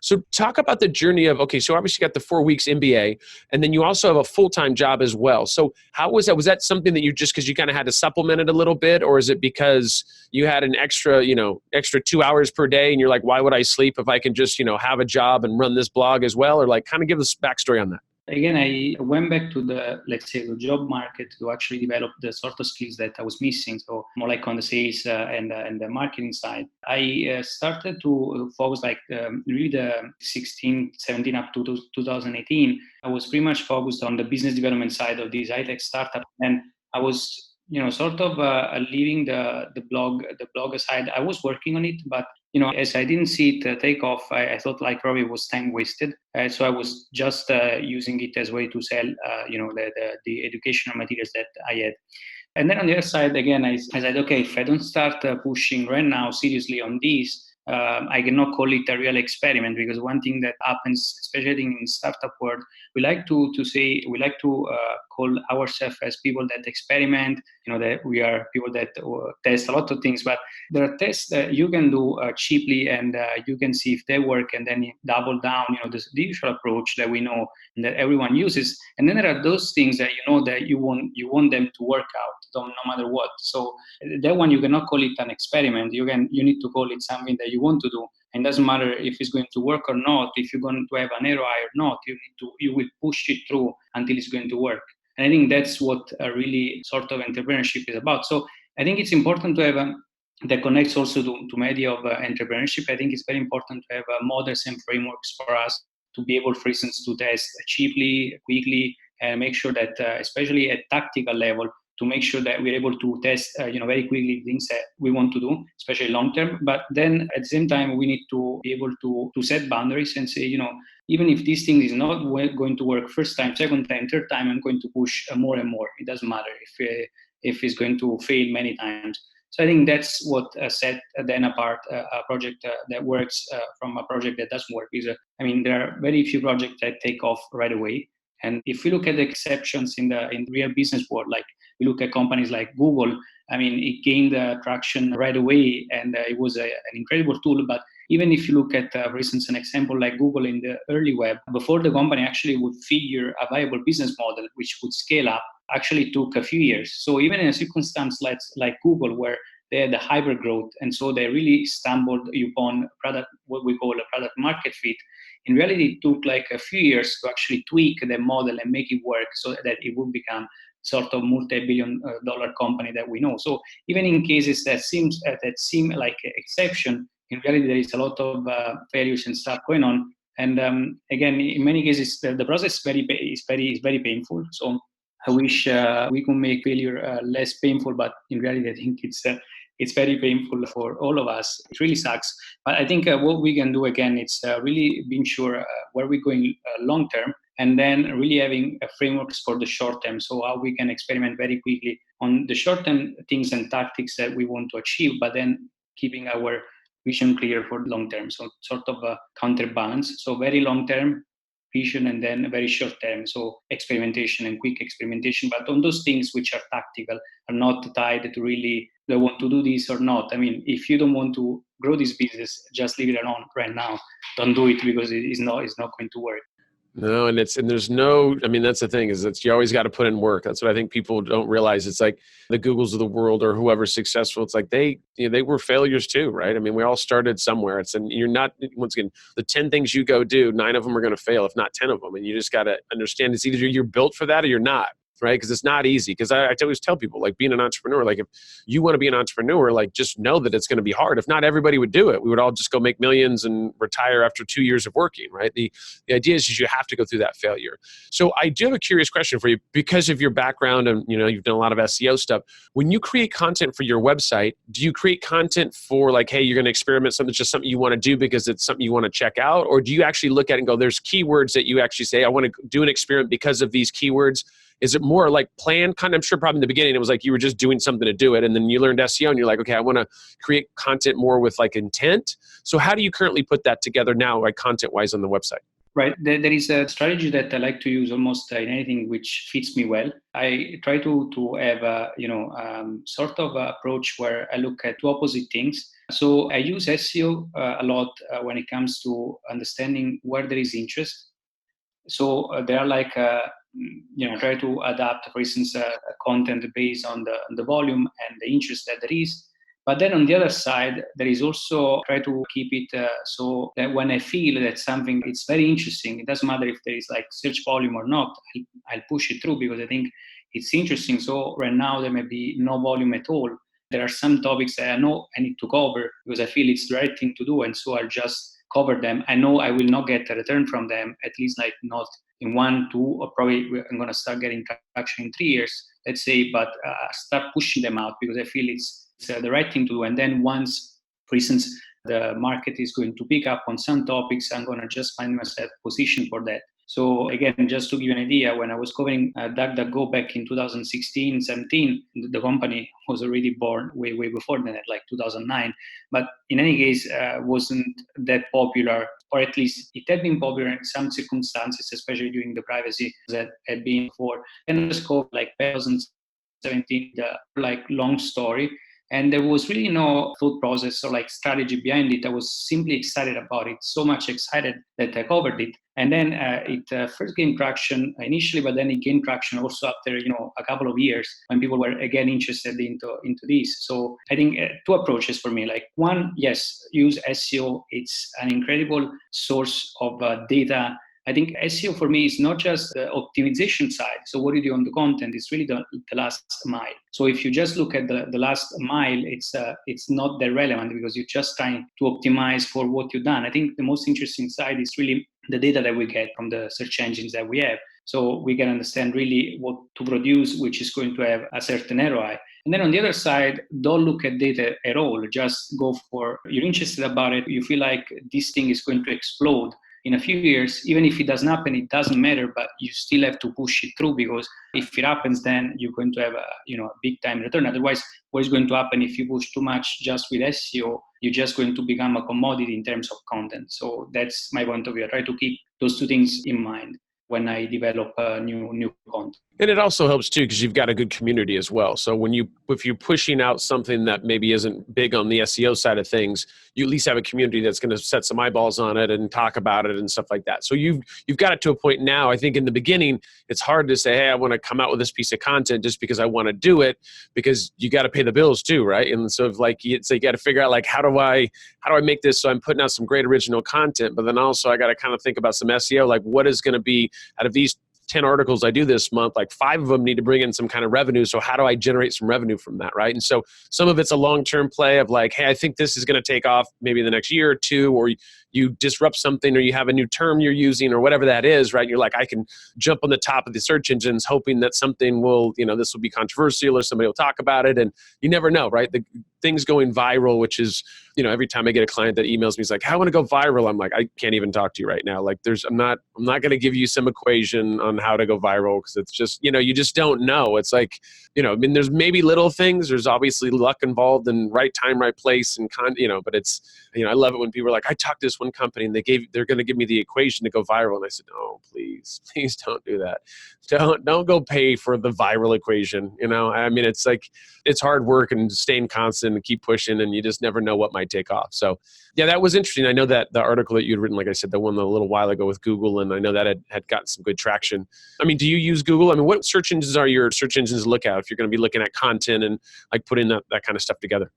[SPEAKER 1] So talk about the journey of, okay, so obviously you got the 4 weeks MBA and then you also have a full-time job as well. So how was that? Was that something that you just, because you kind of had to supplement it a little bit, or is it because you had an extra 2 hours per day and you're like, why would I sleep if I can just, have a job and run this blog as well? Or like kind of give us backstory on that.
[SPEAKER 2] Again, I went back to the job market to actually develop the sort of skills that I was missing. So more like on the sales and the marketing side. I started to focus really the 16, 17 up to 2018. I was pretty much focused on the business development side of these high-tech startup. And I was sort of leaving the blog side. I was working on it, but as I didn't see it take off, I thought like probably it was time wasted. So I was just using it as a way to sell, the educational materials that I had. And then on the other side, again, I said, okay, if I don't start pushing right now seriously on this, I cannot call it a real experiment, because one thing that happens, especially in startup world, we like to call ourselves as people that experiment, that we are people that test a lot of things, but there are tests that you can do cheaply and you can see if they work and then double down, the usual approach that we know and that everyone uses. And then there are those things that that you want them to work out, no matter what. So that one you cannot call it an experiment. You need to call it something that you want to do. And it doesn't matter if it's going to work or not, if you're going to have an ROI or not, you will push it through until it's going to work. And I think that's what really sort of entrepreneurship is about. So I think it's important to have that connects also to media of entrepreneurship. I think it's very important to have models and frameworks for us to be able, for instance, to test cheaply, quickly, and make sure that, especially at tactical level, to make sure that we're able to test, very quickly things that we want to do, especially long term. But then at the same time, we need to be able to set boundaries and say, even if this thing is not going to work first time, second time, third time, I'm going to push more and more. It doesn't matter if it's going to fail many times. So I think that's what set then apart a project that works from a project that doesn't work. There are very few projects that take off right away. And if we look at the exceptions in the real business world, like we look at companies like Google, it gained traction right away and it was an incredible tool. But even if you look at, for instance, an example like Google in the early web, before the company actually would figure a viable business model which would scale up, actually took a few years. So even in a circumstance like Google, where they had the hyper growth, and so they really stumbled upon what we call a product market fit. In reality, it took like a few years to actually tweak the model and make it work so that it would become sort of multi-billion dollar company that we know. So even in cases that seem like an exception, in reality there is a lot of failures and stuff going on. And again, in many cases, the process is very painful. So I wish we could make failure less painful, but in reality, I think it's very painful for all of us. It really sucks. But I think what we can do again, it's really being sure where we're going long term, and then really having frameworks for the short term. So how we can experiment very quickly on the short term things and tactics that we want to achieve, but then keeping our vision clear for long term. So sort of a counterbalance. So very long term vision and then very short term. So experimentation and quick experimentation. But on those things which are tactical, are not tied to really they want to do this or not. If you don't want to grow this business, just leave it alone right now. Don't do it because it's not going to work.
[SPEAKER 1] No, and there's no, that's the thing is that you always got to put in work. That's what I think people don't realize. It's like the Googles of the world or whoever's successful. It's like they were failures too, right? We all started somewhere. And you're not, once again, the 10 things you go do, 9 of them are going to fail, if not 10 of them. And you just got to understand it's either you're built for that or you're not. Right? Because it's not easy. Because I always tell people, like being an entrepreneur, like if you want to be an entrepreneur, like just know that it's going to be hard. If not, everybody would do it. We would all just go make millions and retire after 2 years of working, right? The idea is you have to go through that failure. So I do have a curious question for you because of your background and you've done a lot of SEO stuff. When you create content for your website, do you create content for like, hey, you're going to experiment something, just something you want to do because it's something you want to check out? Or do you actually look at it and go, there's keywords that you actually say, I want to do an experiment because of these keywords? Is it more like planned? I'm sure probably in the beginning it was like you were just doing something to do it, and then you learned SEO and you're like, okay, I want to create content more with like intent. So how do you currently put that together now, like content-wise on the website?
[SPEAKER 2] Right. There is a strategy that I like to use almost in anything which fits me well. I try to have a sort of a approach where I look at two opposite things. So I use SEO a lot when it comes to understanding where there is interest. So there are try to adapt, for instance, content based on the volume and the interest that there is. But then on the other side, there is also try to keep it so that when I feel that something is very interesting, it doesn't matter if there is like search volume or not, I'll push it through because I think it's interesting. So right now there may be no volume at all. There are some topics that I know I need to cover because I feel it's the right thing to do, and so I'll just cover them. I know I will not get a return from them, at least like not in 1, 2, or probably I'm going to start getting traction in 3 years, let's say, but start pushing them out because I feel it's the right thing to do. And then once, for instance, the market is going to pick up on some topics, I'm going to just find myself positioned for that. So again, just to give you an idea, when I was covering DuckDuckGo back in 2016, 17, the company was already born way before then, at like 2009. But in any case, wasn't that popular, or at least it had been popular in some circumstances, especially during the privacy that had been before. And let's go like 2017, the like long story. And there was really no thought process or like strategy behind it. I was simply excited about it, so much excited that I covered it. And then it first gained traction initially, but then it gained traction also after a couple of years when people were again interested into this. So I think two approaches for me. Like one, yes, use SEO. It's an incredible source of data. I think SEO for me is not just the optimization side. So what you do on the content is really the last mile. So if you just look at the last mile, it's not that relevant because you're just trying to optimize for what you've done. I think the most interesting side is really the data that we get from the search engines that we have. So we can understand really what to produce, which is going to have a certain ROI. And then on the other side, don't look at data at all. Just go for, you're interested about it. You feel like this thing is going to explode in a few years. Even if it doesn't happen, it doesn't matter, but you still have to push it through because if it happens, then you're going to have a big time return. Otherwise, what is going to happen if you push too much just with SEO? You're just going to become a commodity in terms of content. So that's my point of view. I try to keep those two things in mind when I develop new content.
[SPEAKER 1] And it also helps too because you've got a good community as well. So if you're pushing out something that maybe isn't big on the SEO side of things, you at least have a community that's going to set some eyeballs on it and talk about it and stuff like that. So you've got it to a point now. I think in the beginning it's hard to say, hey, I want to come out with this piece of content just because I want to do it, because you got to pay the bills too, right? And so you got to figure out like how do I make this so I'm putting out some great original content, but then also I got to kind of think about some SEO, like what is going to be out of these 10 articles I do this month, like 5 of them need to bring in some kind of revenue. So how do I generate some revenue from that, right? And so some of it's a long-term play of like, hey, I think this is going to take off maybe in the next year or two, or you disrupt something or you have a new term you're using or whatever that is, right? You're like, I can jump on the top of the search engines hoping that something will, this will be controversial or somebody will talk about it. And you never know, right? The things going viral, which is, every time I get a client that emails me, he's like, I want to go viral. I'm like, I can't even talk to you right now. Like I'm not going to give you some equation on how to go viral because it's just, you just don't know. It's like, there's maybe little things, there's obviously luck involved and right time, right place and but it's, I love it when people are like, I talked to this one company and they're going to give me the equation to go viral. And I said, no, please don't do that. Don't go pay for the viral equation. It's like, it's hard work and staying constant and keep pushing and you just never know what might take off. So yeah, that was interesting. I know that the article that you'd written, like I said, the one a little while ago with Google, and I know that had gotten some good traction. Do you use Google? What search engines are your search engines to look at if you're going to be looking at content and like putting that kind of stuff together?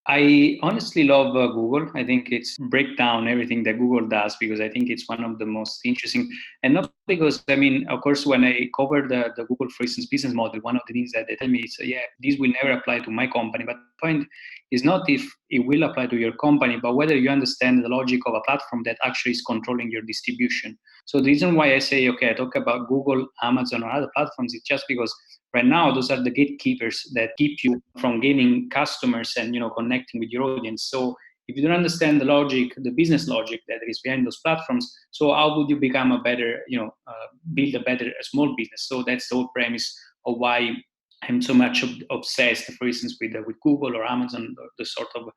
[SPEAKER 2] I honestly love Google. I think it's break down everything that Google does because I think it's one of the most interesting. And not because, of course, when I cover the Google, for instance, business model, one of the things that they tell me is, this will never apply to my company. But the point is not if it will apply to your company, but whether you understand the logic of a platform that actually is controlling your distribution. So the reason why I say, I talk about Google, Amazon, or other platforms, is just because right now, those are the gatekeepers that keep you from gaining customers and connecting with your audience. So if you don't understand the logic, the business logic that is behind those platforms, so how would you become a better, build a better small business? So that's the whole premise of why I'm so much obsessed, for instance, with Google or Amazon, the sort of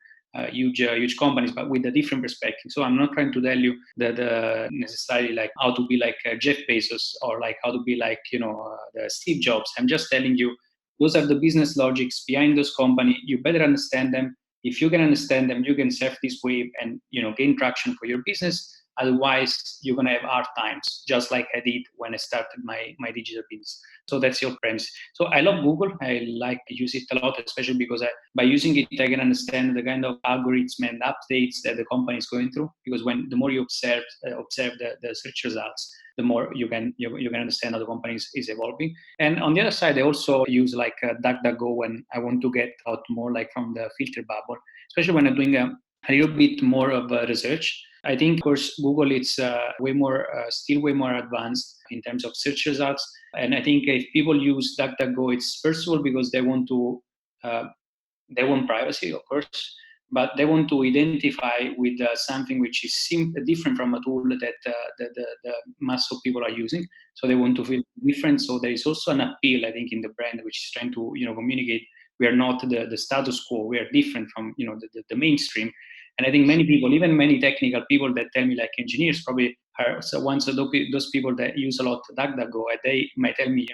[SPEAKER 2] huge companies, but with a different perspective. So I'm not trying to tell you that necessarily like how to be like Jeff Bezos or like how to be like the Steve Jobs. I'm just telling you those are the business logics behind those companies. You better understand them. If you can understand them, you can surf this wave and gain traction for your business. Otherwise, you're gonna have hard times, just like I did when I started my digital business. So that's your premise. So I love Google. I like to use it a lot, especially because by using it, I can understand the kind of algorithms and updates that the company is going through. Because the more you observe the search results, the more you can understand how the company is evolving. And on the other side, I also use like DuckDuckGo when I want to get out more like from the filter bubble, especially when I'm doing a little bit more of research. I think, of course, Google it's still way more advanced in terms of search results. And I think if people use DuckDuckGo, it's first of all because they want privacy, of course, but they want to identify with something which is different from a tool that the mass of people are using. So they want to feel different. So there is also an appeal, I think, in the brand which is trying to communicate we are not the status quo. We are different from the mainstream. And I think many people, even many technical people that tell me, like engineers, probably are once those people that use a lot DuckDuckGo, they might tell me,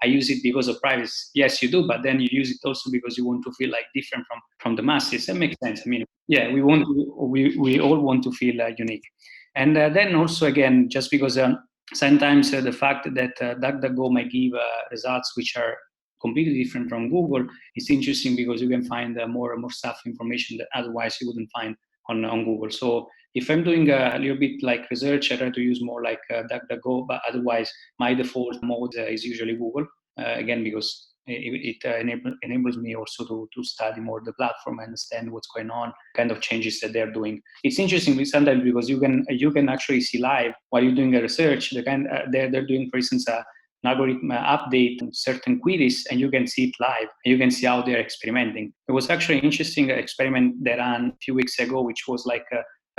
[SPEAKER 2] I use it because of privacy. Yes, you do, but then you use it also because you want to feel like different from the masses. That makes sense. I mean, yeah, we all want to feel unique. And then also again, just because sometimes the fact that DuckDuckGo might give results which are completely different from Google, it's interesting because you can find more stuff information that otherwise you wouldn't find on Google. So if I'm doing a little bit like research, I try to use more like DuckDuckGo, but otherwise my default mode is usually Google, again, because it enables me also to study more the platform, understand what's going on, kind of changes that they're doing. It's interesting sometimes because you can actually see live while you're doing a research, the kind they're doing, for instance, an algorithm update on certain queries, and you can see it live. You can see how they're experimenting. It was actually an interesting experiment that ran a few weeks ago, which was like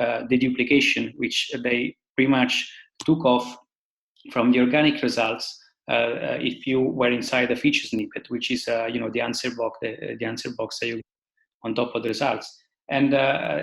[SPEAKER 2] deduplication, which they pretty much took off from the organic results if you were inside a feature snippet, which is the answer box that you on top of the results. And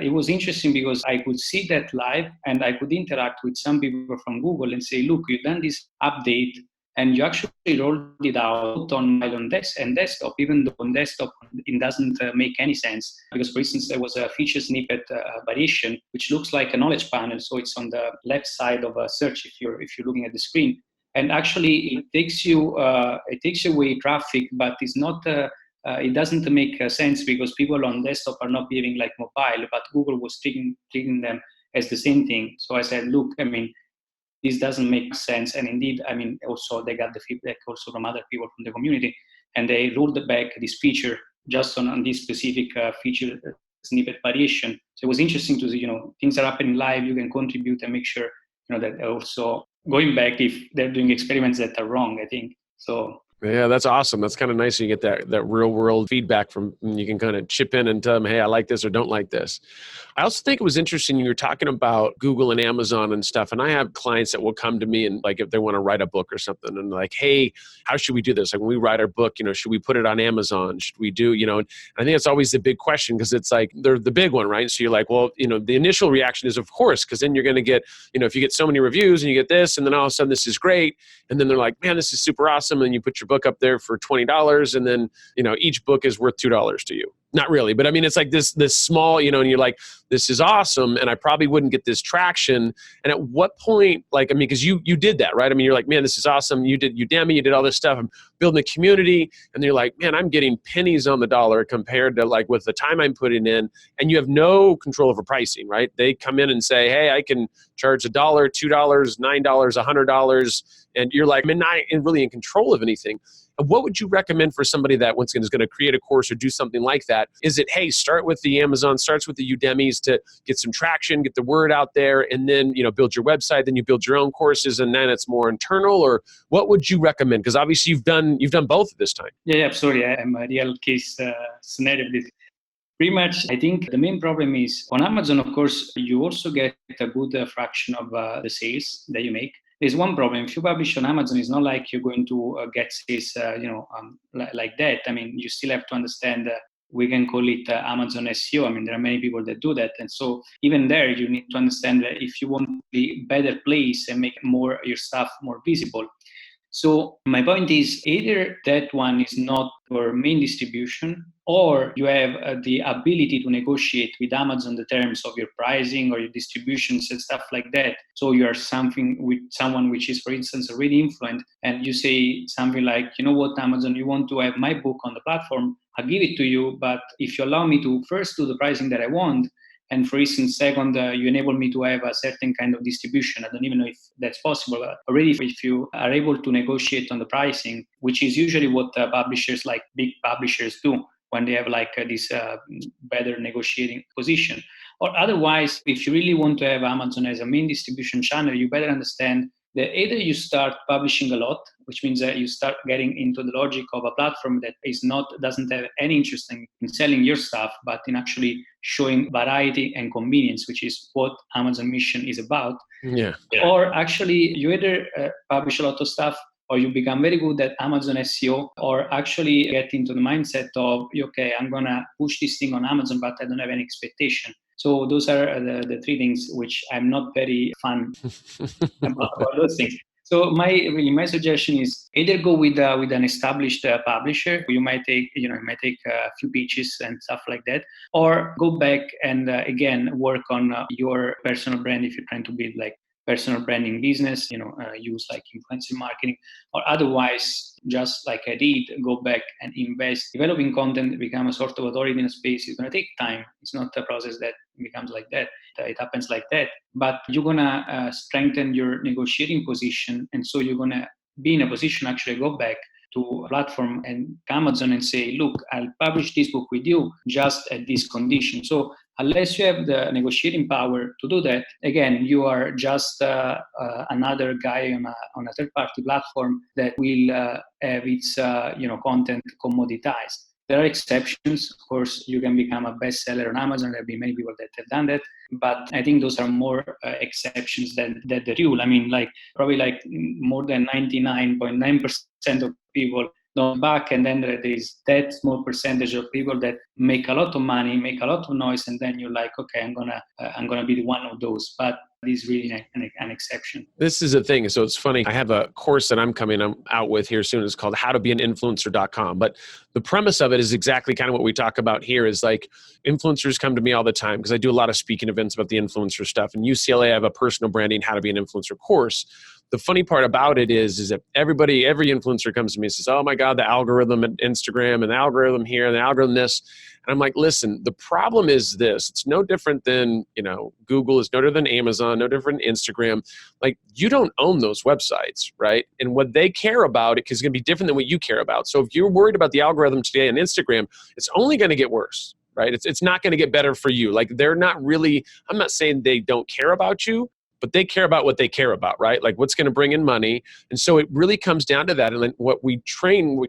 [SPEAKER 2] it was interesting because I could see that live and I could interact with some people from Google and say, look, you've done this update and you actually rolled it out on desktop, even though on desktop it doesn't make any sense. Because, for instance, there was a feature snippet variation, which looks like a knowledge panel. So it's on the left side of a search if you're looking at the screen. And actually, it takes you away traffic, but it's not. It doesn't make sense because people on desktop are not behaving like mobile, but Google was treating them as the same thing. So I said, look, I mean, this doesn't make sense. And indeed, I mean, also they got the feedback also from other people from the community, and they rolled back this feature just on this specific feature snippet variation. So it was interesting to see, things are happening live. You can contribute and make sure, that also going back if they're doing experiments that are wrong, I think. So
[SPEAKER 1] yeah, that's awesome. That's kind of nice. You get that real world feedback from, and you can kind of chip in and tell them, hey, I like this or don't like this. I also think it was interesting. You were talking about Google and Amazon and stuff. And I have clients that will come to me and like, if they want to write a book or something and like, hey, how should we do this? Like when we write our book, should we put it on Amazon? Should we do, and I think it's always the big question because it's like, they're the big one, right? So you're like, well, the initial reaction is of course, because then you're going to get, if you get so many reviews and you get this, and then all of a sudden this is great. And then they're like, man, this is super awesome. And you put your book up there for $20 and then, each book is worth $2 to you. Not really, but I mean, it's like this small, and you're like, this is awesome. And I probably wouldn't get this traction. And at what point, like, I mean, cause you did that, right? I mean, you're like, man, this is awesome. You did Udemy, you did all this stuff. I'm building a community. And you're like, man, I'm getting pennies on the dollar compared to like with the time I'm putting in, and you have no control over pricing, right? They come in and say, hey, I can charge $1, $2, $9, $100. And you're like, I'm not really in control of anything. What would you recommend for somebody that once again is going to create a course or do something like that? Is it, hey, start with the Amazon, starts with the Udemys to get some traction, get the word out there, and then, build your website, then you build your own courses, and then it's more internal? Or what would you recommend? Because obviously you've done both at this time.
[SPEAKER 2] Yeah, absolutely. I'm a real case scenario of this. Pretty much, I think the main problem is on Amazon, of course, you also get a good fraction of the sales that you make. There's one problem. If you publish on Amazon, it's not like you're going to get sales, like that. I mean, you still have to understand we can call it Amazon SEO. I mean, there are many people that do that. And so even there, you need to understand that if you want to be better place and make more your stuff more visible. So my point is either that one is not your main distribution, or you have the ability to negotiate with Amazon the terms of your pricing or your distributions and stuff like that. So you are something with someone which is, for instance, already influent, and you say something like, you know what, Amazon, you want to have my book on the platform, I'll give it to you, but if you allow me to first do the pricing that I want, and for instance, second, you enable me to have a certain kind of distribution. I don't even know if that's possible. Already, if you are able to negotiate on the pricing, which is usually what publishers like big publishers do when they have like this better negotiating position. Or otherwise, if you really want to have Amazon as a main distribution channel, you better understand that either you start publishing a lot, which means that you start getting into the logic of a platform that doesn't have any interest in selling your stuff, but in actually showing variety and convenience, which is what Amazon mission is about.
[SPEAKER 1] Yeah.
[SPEAKER 2] Or actually you either publish a lot of stuff, or you become very good at Amazon SEO, or actually get into the mindset of, okay, I'm going to push this thing on Amazon, but I don't have any expectation. So those are the three things which I'm not very fun about those things. So my suggestion is either go with an established publisher. You might take a few pitches and stuff like that, or go back and again work on your personal brand if you're trying to build like personal branding business, use like influencer marketing, or otherwise, just like I did, go back and invest, developing content, become a sort of authority in a space. It's going to take time. It's not a process that becomes like that. It happens like that. But you're going to strengthen your negotiating position. And so you're going to be in a position to actually go back to a platform and Amazon and say, look, I'll publish this book with you just at this condition. So unless you have the negotiating power to do that, again, you are just another guy on a third-party platform that will have its content commoditized. There are exceptions. Of course, you can become a bestseller on Amazon. There have been many people that have done that. But I think those are more exceptions than the rule. I mean, probably more than 99.9% of people don't back, and then there is that small percentage of people that make a lot of money, make a lot of noise, and then you're like, okay, I'm gonna be one of those. But this is really an exception.
[SPEAKER 1] This is a thing. So it's funny. I have a course that I'm coming out with here soon. It's called howtobeaninfluencer.com. But the premise of it is exactly kind of what we talk about here is like influencers come to me all the time because I do a lot of speaking events about the influencer stuff. And UCLA, I have a personal branding, how to be an influencer course. The funny part about it is that every influencer comes to me and says, oh my God, the algorithm at Instagram and the algorithm here and the algorithm this. And I'm like, listen, the problem is this. It's no different than, Google, is no different than Amazon, no different than Instagram. Like, you don't own those websites, right? And what they care about is going to be different than what you care about. So if you're worried about the algorithm today on Instagram, it's only going to get worse, right? It's not going to get better for you. Like, they're not really, I'm not saying they don't care about you, but they care about what they care about, right? Like what's going to bring in money. And so it really comes down to that. And then what we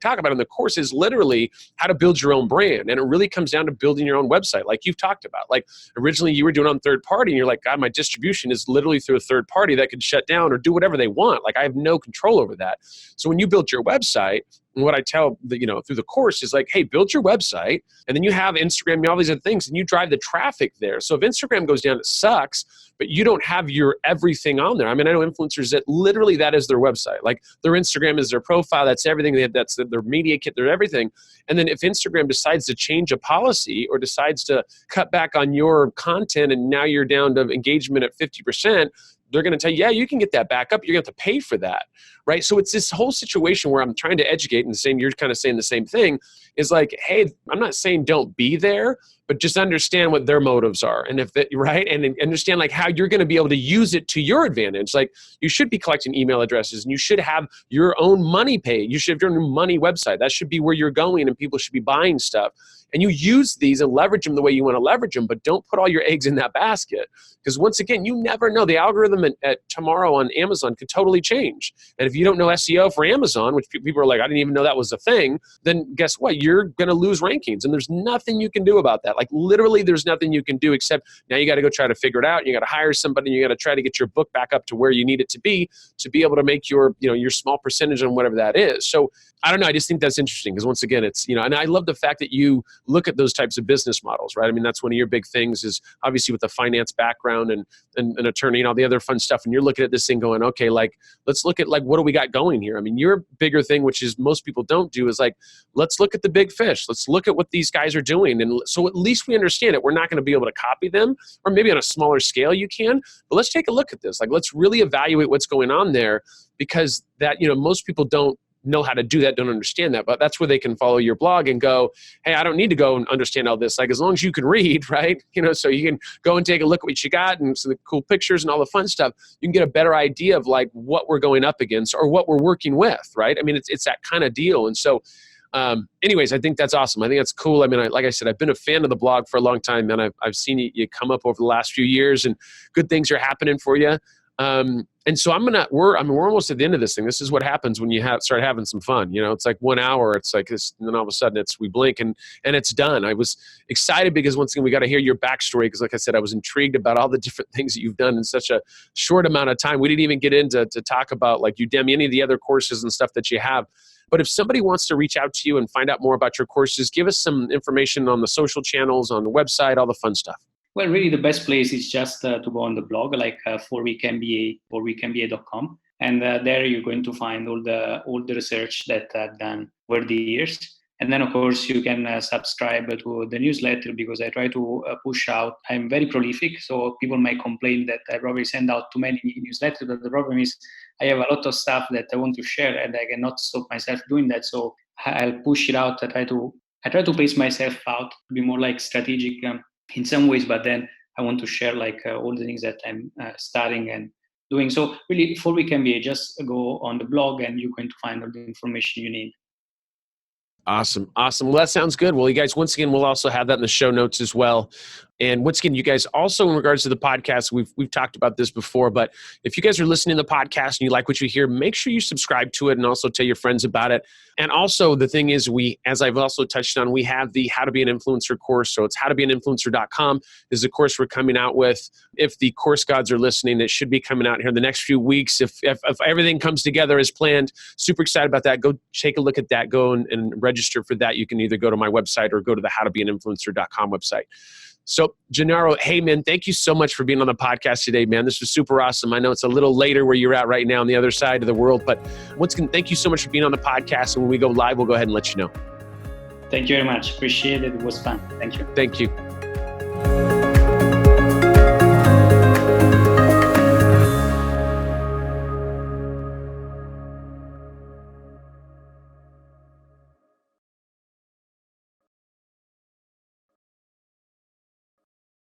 [SPEAKER 1] talk about in the course is literally how to build your own brand. And it really comes down to building your own website, like you've talked about. Like originally you were doing it on third party and you're like, God, my distribution is literally through a third party that could shut down or do whatever they want. Like I have no control over that. So when you build your website, and what I tell through the course is like, hey, build your website, and then you have Instagram, all these other things, and you drive the traffic there. So if Instagram goes down, it sucks, but you don't have your everything on there. I mean, I know influencers that literally that is their website. Like their Instagram is their profile. That's everything. That's their media kit, their everything. And then if Instagram decides to change a policy or decides to cut back on your content, and now you're down to engagement at 50%, they're going to tell you, yeah, you can get that back up. You're going to have to pay for that, right? So it's this whole situation where I'm trying to educate, and you're kind of saying the same thing, is like, hey, I'm not saying don't be there, but just understand what their motives are. And right? And understand like how you're going to be able to use it to your advantage. Like you should be collecting email addresses and you should have your own money paid. You should have your own money website. That should be where you're going and people should be buying stuff. And you use these and leverage them the way you want to leverage them, but don't put all your eggs in that basket. Because once again, you never know. The algorithm at tomorrow on Amazon could totally change. And if you don't know SEO for Amazon, which people are like, I didn't even know that was a thing, then guess what? You're going to lose rankings. And there's nothing you can do about that. Like literally there's nothing you can do except now you got to go try to figure it out. You got to hire somebody. You got to try to get your book back up to where you need it to be able to make your small percentage on whatever that is. So I don't know. I just think that's interesting because once again, it's, and I love the fact that you look at those types of business models, right? I mean, that's one of your big things is obviously with the finance background and an attorney and all the other fun stuff. And you're looking at this thing going, okay, like, let's look at like, what do we got going here? I mean, your bigger thing, which is most people don't do is like, let's look at the big fish. Let's look at what these guys are doing. And so at least we understand it. We're not going to be able to copy them, or maybe on a smaller scale you can, but let's take a look at this. Like, let's really evaluate what's going on there, because that, most people don't know how to do that, don't understand that, but that's where they can follow your blog and go, hey, I don't need to go and understand all this. Like, as long as you can read, right? So you can go and take a look at what you got and some cool pictures and all the fun stuff. You can get a better idea of like what we're going up against or what we're working with, right? I mean, it's that kind of deal. And so anyways, I think that's awesome. I think that's cool. I mean, like I said, I've been a fan of the blog for a long time, and I've seen you come up over the last few years, and good things are happening for you. And so we're almost at the end of this thing. This is what happens when you start having some fun. It's like 1 hour, it's like this, and then all of a sudden we blink and it's done. I was excited because once again, we got to hear your backstory. Because like I said, I was intrigued about all the different things that you've done in such a short amount of time. We didn't even get into to talk about like Udemy, any of the other courses and stuff that you have. But if somebody wants to reach out to you and find out more about your courses, give us some information on the social channels, on the website, all the fun stuff.
[SPEAKER 2] Well, really, the best place is just to go on the blog, like 4weekmba, 4weekmba.com. And there you're going to find all the research that I've done over the years. And then, of course, you can subscribe to the newsletter, because I try to push out. I'm very prolific, so people might complain that I probably send out too many newsletters. But the problem is I have a lot of stuff that I want to share, and I cannot stop myself doing that. So I'll push it out. I try to pace myself out to be more like strategic in some ways, but then I want to share like all the things that I'm studying and doing. So really, 4weekMBA, just go on the blog and you're going to find all the information you need.
[SPEAKER 1] Awesome. Well, that sounds good. Well, you guys, once again, we'll also have that in the show notes as well. And once again, you guys also, in regards to the podcast, we've talked about this before, but if you guys are listening to the podcast and you like what you hear, make sure you subscribe to it and also tell your friends about it. And also the thing is, as I've also touched on, we have the How to Be an Influencer course. So it's howtobeaninfluencer.com is the course we're coming out with. If the course gods are listening, it should be coming out here in the next few weeks. If everything comes together as planned, super excited about that. Go take a look at that. Go and register for that. You can either go to my website or go to the howtobeaninfluencer.com website. So Gennaro, hey man, thank you so much for being on the podcast today, man. This was super awesome. I know it's a little later where you're at right now on the other side of the world, but once again, thank you so much for being on the podcast. And when we go live, we'll go ahead and let you know.
[SPEAKER 2] Thank you very much. Appreciate it. It was fun. Thank you.
[SPEAKER 1] Thank you.